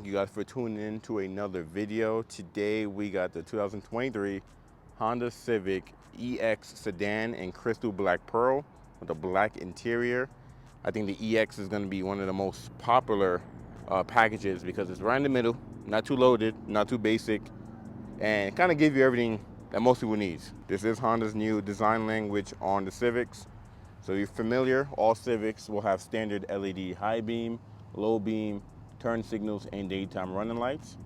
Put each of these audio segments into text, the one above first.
Thank you guys for tuning in to another video. Today we got the 2023 Honda Civic EX sedan in crystal black pearl with a black interior. I think the EX is going to be one of the most popular packages because it's right in the middle, not too loaded, not too basic, and kind of give you everything that most people need. This is Honda's new design language on the Civics. So you're familiar, all Civics will have standard LED high beam, low beam, turn signals, and daytime running lights.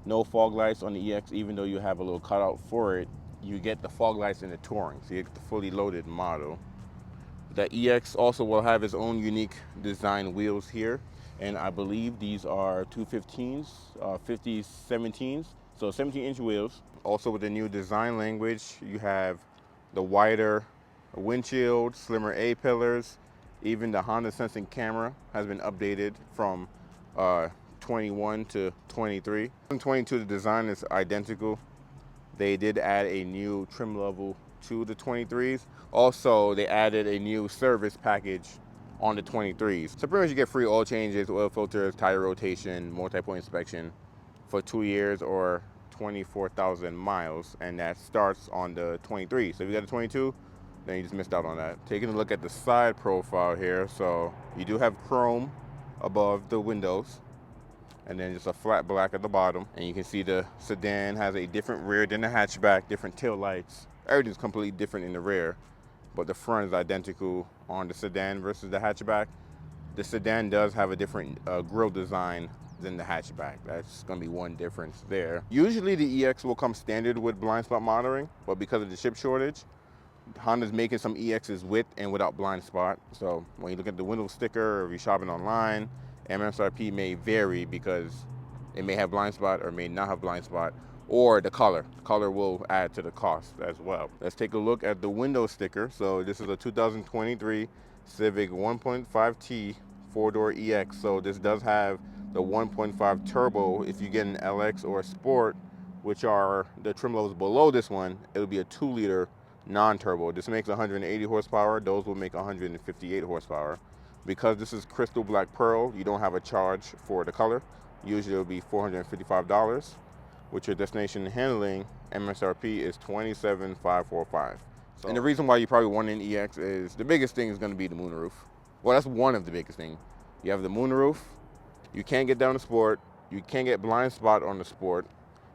No fog lights on the EX, even though you have a little cutout for it. You get the fog lights in the Touring, so you get the fully loaded model. The EX also will have its own unique design wheels here, and I believe these are 215s, 50 17s, so 17-inch wheels. Also with the new design language, you have the wider windshield, slimmer A-pillars, even the Honda sensing camera has been updated from 21 to 23. In 22, the design is identical. They did add a new trim level to the 23s. Also, they added a new service package on the 23s. So pretty much you get free oil changes, oil filters, tire rotation, multi-point inspection for 2 years or 24,000 miles, and that starts on the 23. So if you got a 22, then you just missed out on that. Taking a look at the side profile here, so you do have chrome above the windows, and then just a flat black at the bottom. And you can see the sedan has a different rear than the hatchback, different tail lights. Everything's completely different in the rear, but the front is identical on the sedan versus the hatchback. The sedan does have a different grille design than the hatchback. That's gonna be one difference there. Usually the EX will come standard with blind spot monitoring, but because of the chip shortage, Honda's making some EXs with and without blind spot. So when you look at the window sticker, or if you're shopping online, MSRP may vary because it may have blind spot or may not have blind spot, or the color. The color will add to the cost as well. Let's take a look at the window sticker. So this is a 2023 Civic 1.5T four-door EX. So this does have the 1.5 turbo. If you get an LX or a Sport, which are the trim levels below this one, it'll be a 2-liter non-turbo. This makes 180 horsepower. Those will make 158 horsepower. Because this is crystal black pearl, you don't have a charge for the color. Usually it'll be $455. With your destination handling, MSRP is $27,545. So, and the reason why you probably want an EX is the biggest thing is going to be the moonroof. Well, that's one of the biggest things. You have the moonroof. You can't get down the Sport. You can't get blind spot on the Sport.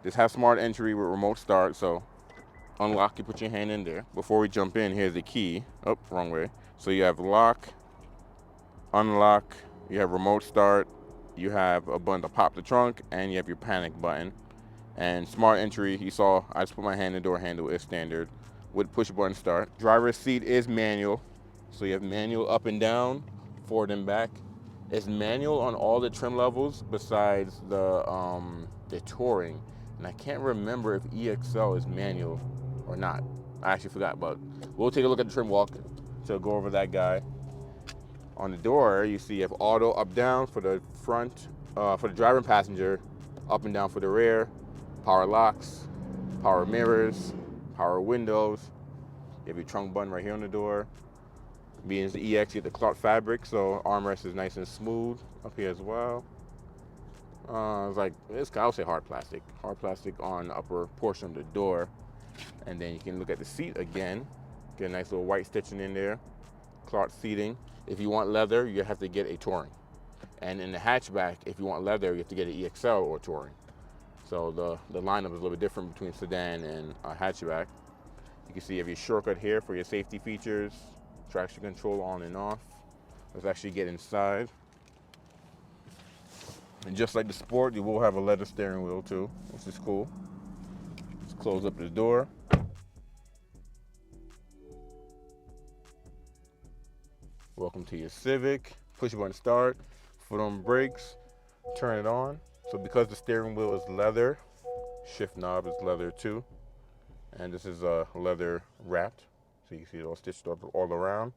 This has smart entry with remote start, so unlock, you put your hand in there. Before we jump in, here's the key. Oh, wrong way. So you have lock, unlock, you have remote start, you have a button to pop the trunk, and you have your panic button. And smart entry, you saw I just put my hand in the door handle, is standard with push button start. Driver's seat is manual, so you have manual up and down, forward and back. It's manual on all the trim levels besides the Touring, and I can't remember if EXL is manual or not. I actually forgot, but we'll take a look at the trim walk to go over that guy. On the door, you see you have auto up down for the front, for the driver and passenger, up and down for the rear, power locks, power mirrors, power windows. You have your trunk button right here on the door. Being it's the EX, you get the cloth fabric, so armrest is nice and smooth up here as well. I would say hard plastic on the upper portion of the door. And then you can look at the seat again, get a nice little white stitching in there, cloth seating. If you want leather, you have to get a Touring. And in the hatchback, if you want leather, you have to get an EXL or Touring. So the lineup is a little bit different between sedan and hatchback. You can see you have your shortcut here for your safety features, traction control on and off. Let's actually get inside. And just like the Sport, you will have a leather steering wheel too, which is cool. Let's close up the door. Welcome to your Civic. Push button start, foot on brakes, turn it on. So because the steering wheel is leather, shift knob is leather too. And this is leather wrapped, so you can see it all stitched up all around.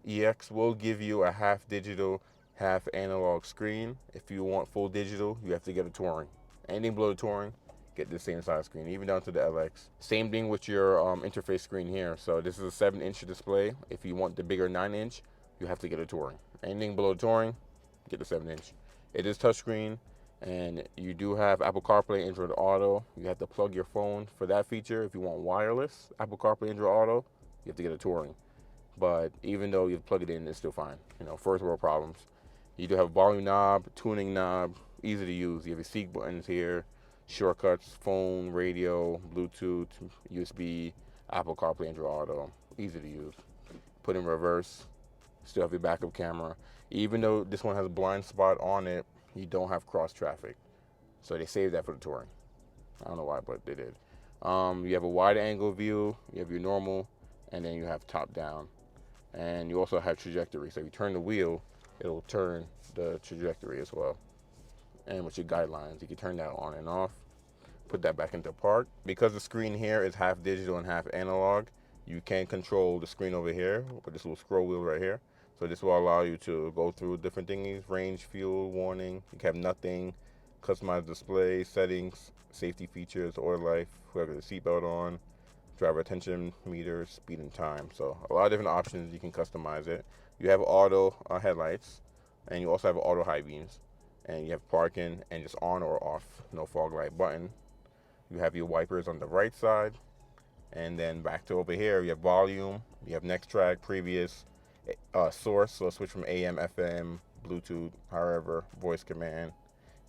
EX will give you a half digital, half analog screen. If you want full digital, you have to get a Touring. Anything below the Touring, get the same size screen, even down to the LX. Same thing with your interface screen here. So this is a 7-inch display. If you want the bigger 9-inch, you have to get a Touring. Anything below the Touring, get the 7-inch. It is touchscreen. And you do have Apple CarPlay, Android Auto. You have to plug your phone for that feature. If you want wireless Apple CarPlay, Android Auto, you have to get a Touring. But even though you plug it in, it's still fine. You know, first world problems. You do have a volume knob, tuning knob, easy to use. You have your seat buttons here, shortcuts, phone, radio, Bluetooth, USB, Apple CarPlay, Android Auto, easy to use. Put in reverse, still have your backup camera. Even though this one has a blind spot on it, you don't have cross traffic. So they saved that for the Touring. I don't know why, but they did. You have a wide angle view, you have your normal, and then you have top down. And you also have trajectory. So if you turn the wheel, it'll turn the trajectory as well. And with your guidelines, you can turn that on and off. Put that back into park. Because the screen here is half digital and half analog, you can control the screen over here with this little scroll wheel right here. So this will allow you to go through different things, range, fuel, warning. You can have nothing, customized display, settings, safety features, oil life, whoever the seatbelt on, driver attention meter, speed and time. So a lot of different options. You can customize it. You have auto headlights, and you also have auto high beams, and you have parking and just on or off, no fog light button. You have your wipers on the right side, and then back to over here, you have volume, you have next track, previous, source, so switch from AM, FM, Bluetooth, however, voice command,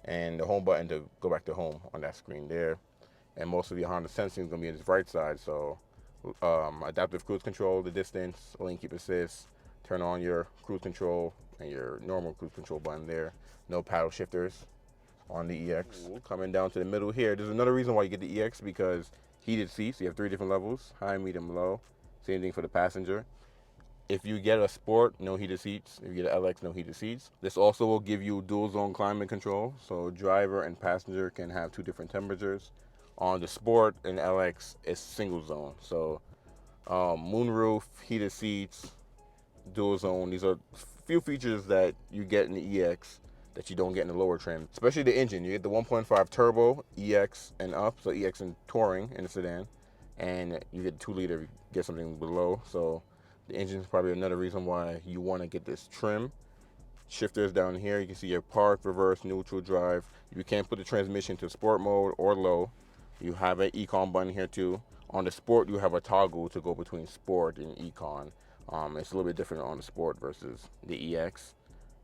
and the home button to go back to home on that screen there. And most of your Honda sensing is going to be on this right side, so adaptive cruise control, the distance, lane keep assist, turn on your cruise control and your normal cruise control button there. No paddle shifters on the EX. Coming down to the middle here, there's another reason why you get the EX, because heated seats. You have 3 different levels: high, medium, low. Same thing for the passenger. If you get a Sport, no heated seats. If you get an LX, no heated seats. This also will give you dual zone climate control, so driver and passenger can have 2 different temperatures. On the Sport and LX, it's single zone. So moonroof, heated seats, dual zone. These are few features that you get in the EX that you don't get in the lower trim, especially the engine. You get the 1.5 turbo EX and up, so EX and Touring in the sedan, and you get 2-liter if you get something below. So the engine is probably another reason why you want to get this trim. Shifters down here, you can see your park, reverse, neutral, drive. You can put the transmission to sport mode or low. You have an econ button here too. On the Sport, you have a toggle to go between sport and econ. It's a little bit different on the Sport versus the EX.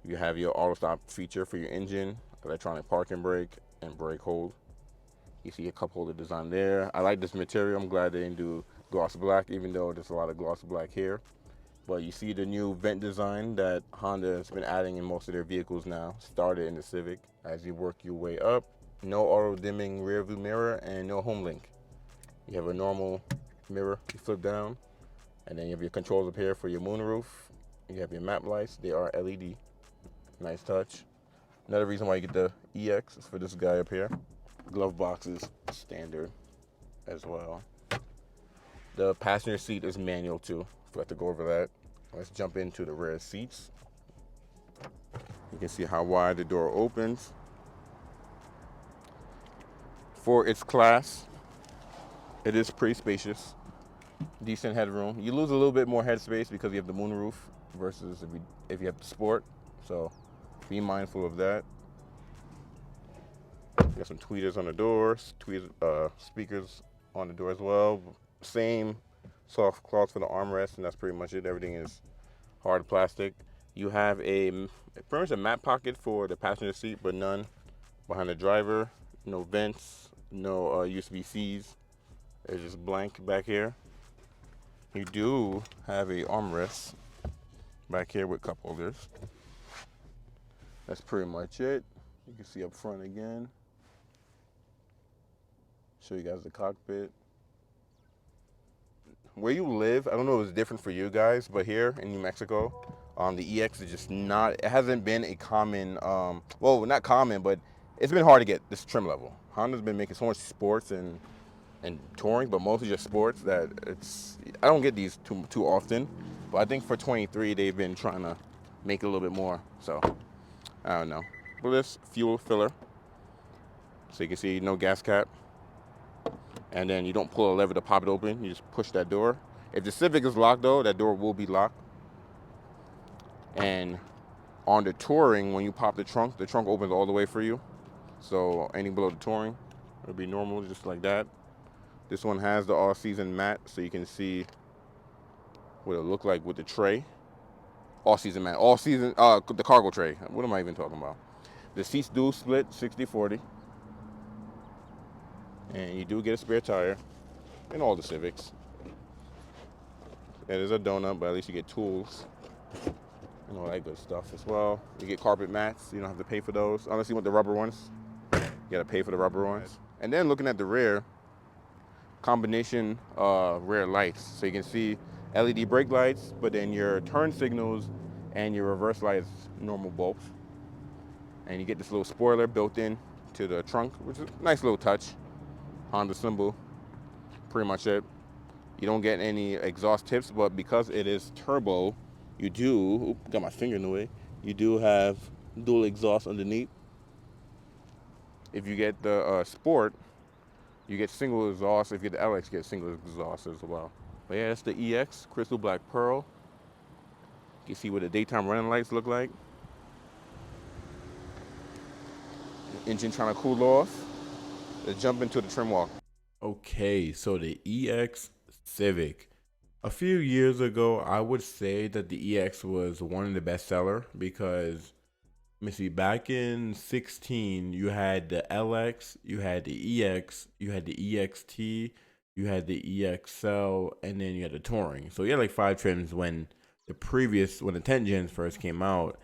You have your auto stop feature for your engine, electronic parking brake, and brake hold. You see a cup holder design there. I like this material. I'm glad they didn't do gloss black, even though there's a lot of gloss black here. But you see the new vent design that Honda has been adding in most of their vehicles now. Started in the Civic. As you work your way up, no auto dimming rear view mirror and no home link. You have a normal mirror you flip down, and then you have your controls up here for your moonroof. You have your map lights. They are LED. Nice touch. Another reason why you get the EX is for this guy up here. Glove box is standard as well. The passenger seat is manual too. Forgot to go over that. Let's jump into the rear seats. You can see how wide the door opens. For its class, it is pretty spacious. Decent headroom. You lose a little bit more headspace because you have the moonroof versus if you have the Sport. So be mindful of that. Got some tweeters on the doors, speakers on the door as well. Same soft cloth for the armrest, and that's pretty much it. Everything is hard plastic. You have pretty much a mat pocket for the passenger seat, but none behind the driver. No vents, no USB-Cs. It's just blank back here. You do have a armrest back here with cup holders. That's pretty much it. You can see up front again. Show you guys the cockpit. Where you live, I don't know if it's different for you guys, but here in New Mexico, the EX is just not, it hasn't been a common, well, not common, but it's been hard to get this trim level. Honda's been making so much sports and touring, but mostly just sports that I don't get these too often. But I think for 23, they've been trying to make it a little bit more. So, I don't know. But this fuel filler. So you can see no gas cap. And then you don't pull a lever to pop it open. You just push that door. If the Civic is locked though, that door will be locked. And on the Touring, when you pop the trunk opens all the way for you. So anything below the touring, it'll be normal, just like that. This one has the all-season mat, so you can see what it look like with the tray. All-season mat, all-season, the cargo tray. What am I even talking about? The seats do split 60-40, and you do get a spare tire in all the Civics. It is a donut, but at least you get tools and all that good stuff as well. You get carpet mats. You don't have to pay for those unless you want the rubber ones. You gotta pay for the rubber ones. And then looking at the rear, combination rear lights. So you can see LED brake lights, but then your turn signals and your reverse lights, normal bulbs. And you get this little spoiler built in to the trunk, which is a nice little touch. Honda symbol, pretty much it. You don't get any exhaust tips, but because it is turbo, you do, got my finger in the way, you do have dual exhaust underneath. If you get the Sport, you get single exhaust. If you get the LX, you get single exhaust as well. But yeah, that's the EX, crystal black pearl. You can see what the daytime running lights look like. Engine trying to cool off. Let's jump into the trim walk. Okay, so the EX Civic. A few years ago, I would say that the EX was one of the best seller because, let me see, back in 16, you had the LX, you had the EX, you had the EXT, you had the EXL, and then you had the Touring. So you had like 5 trims when the 10 gens first came out.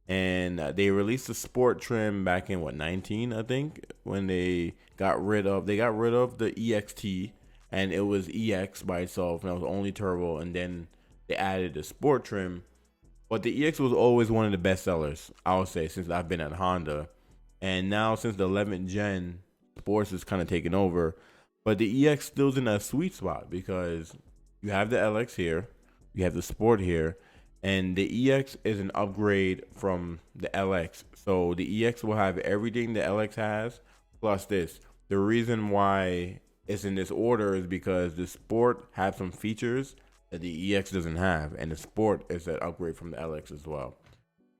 And they released the sport trim back in 19, I think, when they got rid of the EXT, and it was EX by itself, and it was only turbo, and then they added the sport trim. But the EX was always one of the best sellers, I would say, since I've been at Honda. And now since the 11th gen, sports is kind of taken over. But the EX still's in that sweet spot because you have the LX here, you have the sport here, and the EX is an upgrade from the LX. So the EX will have everything the LX has, plus this. The reason why it's in this order is because the Sport has some features that the EX doesn't have, and the Sport is an upgrade from the LX as well.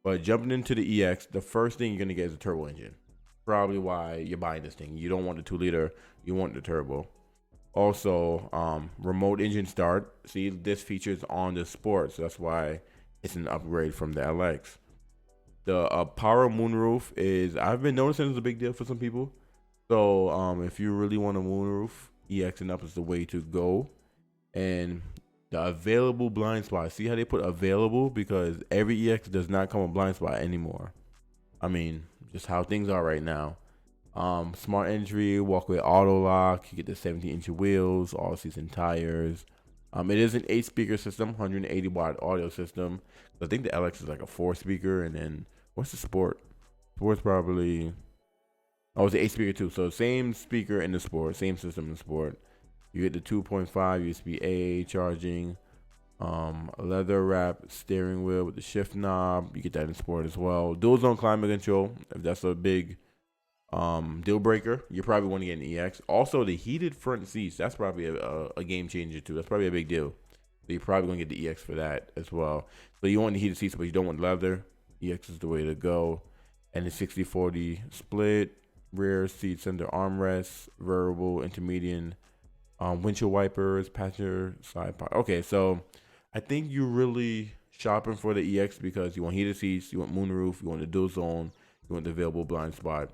But jumping into the EX, the first thing you're going to get is a turbo engine. Probably why you're buying this thing. You don't want the 2-liter, you want the turbo. Also, remote engine start. See, this features on the Sport, so that's why it's an upgrade from the LX. The power moonroof is, I've been noticing it's a big deal for some people. So if you really want a moonroof, EX and up is the way to go. And the available blind spot, see how they put available? Because every EX does not come with blind spot anymore. I mean, just how things are right now. Smart entry, walkway auto lock, you get the 17-inch wheels, all season tires. It is an 8-speaker system, 180 watt audio system. I think the LX is like a 4-speaker, and then what's the Sport? Sport's probably, oh, it's an 8-speaker too. So same speaker in the Sport, same system in the Sport. You get the 2.5 USB-A charging, leather wrap steering wheel with the shift knob. You get that in Sport as well. Dual zone climate control, if that's a big deal breaker, you probably want to get an EX. Also, the heated front seats, that's probably a game changer too. That's probably a big deal. So you're probably going to get the EX for that as well. So you want the heated seats, but you don't want leather. EX is the way to go. And the 60-40 split, rear seat center armrest, variable, intermediate, windshield wipers, passenger side power. Okay, so I think you're really shopping for the EX because you want heated seats, you want moonroof, you want the dual zone, you want the available blind spot.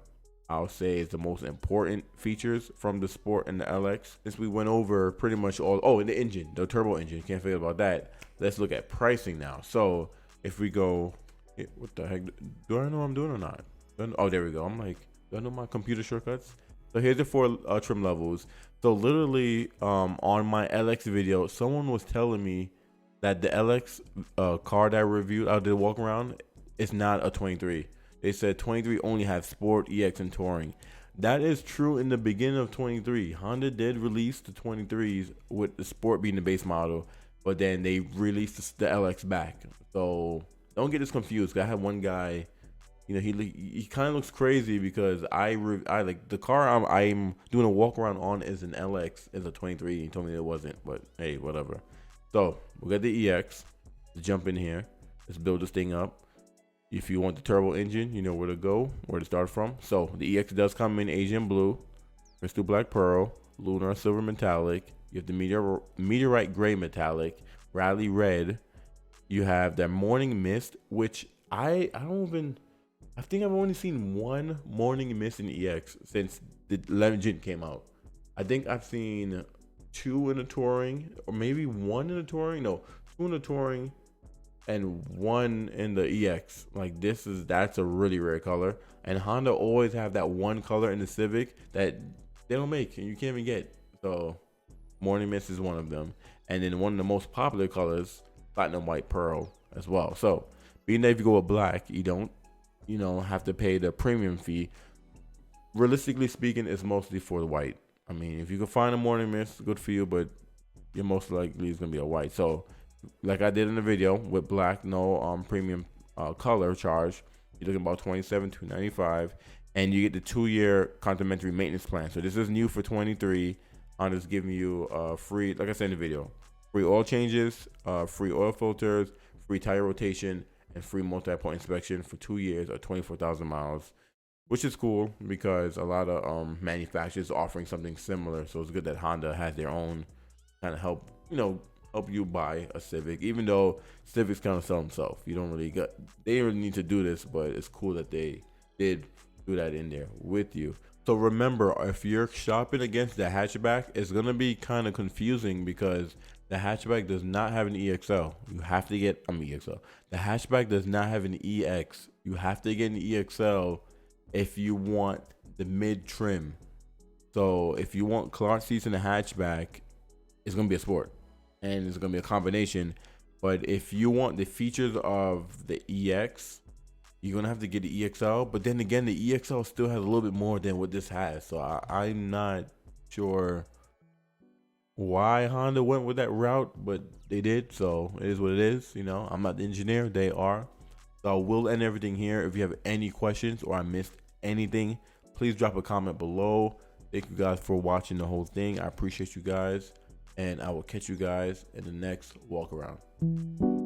I'll say it's the most important features from the Sport and the LX. Since we went over pretty much all, and the engine, the turbo engine, can't forget about that. Let's look at pricing now. So if we go, what the heck, do I know what I'm doing or not? Oh, there we go. I'm like, do I know my computer shortcuts? So here's the 4 trim levels. So literally on my LX video, someone was telling me that the LX car that I reviewed, I did walk around, it's not a 23. They said 23 only has Sport, EX, and Touring. That is true in the beginning of 23. Honda did release the 23s with the Sport being the base model, but then they released the LX back. So don't get this confused. I had one guy, you know, he kind of looks crazy because I like the car I'm doing a walk around on is an LX, is a 23. He told me it wasn't, but hey, whatever. So we got the EX. Let's jump in here. Let's build this thing up. If you want the turbo engine, you know where to go, where to start from. So the EX does come in Asian blue, crystal black pearl, lunar silver metallic. You have the meteorite gray metallic, rally red. You have that morning mist, which I think I've only seen one morning mist in EX since the Legend came out. I think I've seen two in the touring, or maybe one in the touring. No, two in the touring and one in the EX. Like that's a really rare color. And Honda always have that one color in the Civic that they don't make and you can't even get. So morning mist is one of them. And then one of the most popular colors, platinum white pearl as well. So being that if you go with black, you don't, have to pay the premium fee. Realistically speaking, it's mostly for the white. I mean, if you can find a morning mist, good for you, but you're most likely it's gonna be a white. So like I did in the video with black, no premium color charge, you're looking about $27,295, and you get the 2-year complimentary maintenance plan. So this is new for 23. Honda's giving you free, like I said in the video, free oil changes, free oil filters, free tire rotation, and free multi-point inspection for 2 years or 24,000 miles, which is cool because a lot of manufacturers are offering something similar. So it's good that Honda has their own kind of help you buy a Civic, even though Civics kind of sell themselves. They don't really need to do this, but it's cool that they did do that in there with you. So remember, if you're shopping against the hatchback, it's gonna be kind of confusing because the hatchback does not have an EXL. You have to get EXL. The hatchback does not have an EX. You have to get an EXL if you want the mid trim. So if you want cloth seats in the hatchback, it's gonna be a sport, and it's gonna be a combination. But if you want the features of the EX, you're gonna have to get the EXL. But then again, the EXL still has a little bit more than what this has. So I'm not sure why Honda went with that route, but they did. So it is what it is. I'm not the engineer, they are. So we'll end everything here. If you have any questions or I missed anything, please drop a comment below. Thank you guys for watching the whole thing. I appreciate you guys, and I will catch you guys in the next walk around.